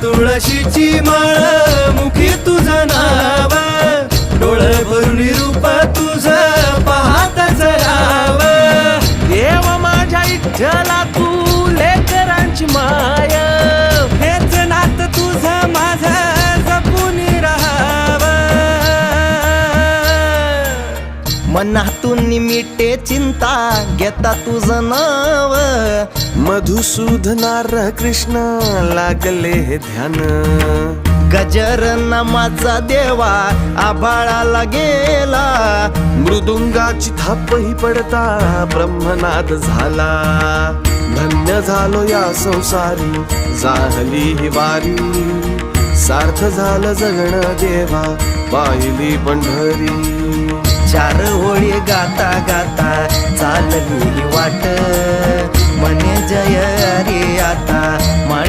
तुळशीची माळ मुखी तुझं नाव, डोळं भरून रूप तुझं पाहतच राहाव. देव माझ्या इच्छला तू लेकरांची माय, हेच नात तुझं माझं जपून राहाव. मनातून मिटे चिंता घेता तुझं नाव, मधुसूदनार कृष्ण लागले हे ध्यान. गजर नामाचा देवा आभाळाला गेला, मृदुंगाची थापही पडता ब्रह्मनाद झाला. धन्य झालो या संसारी झाली ही वारी, सार्थ झालं जगणं देवा पाहिली पंढरी. चार होळी गाता गाता चालली वाट, म्हणे जय रे आता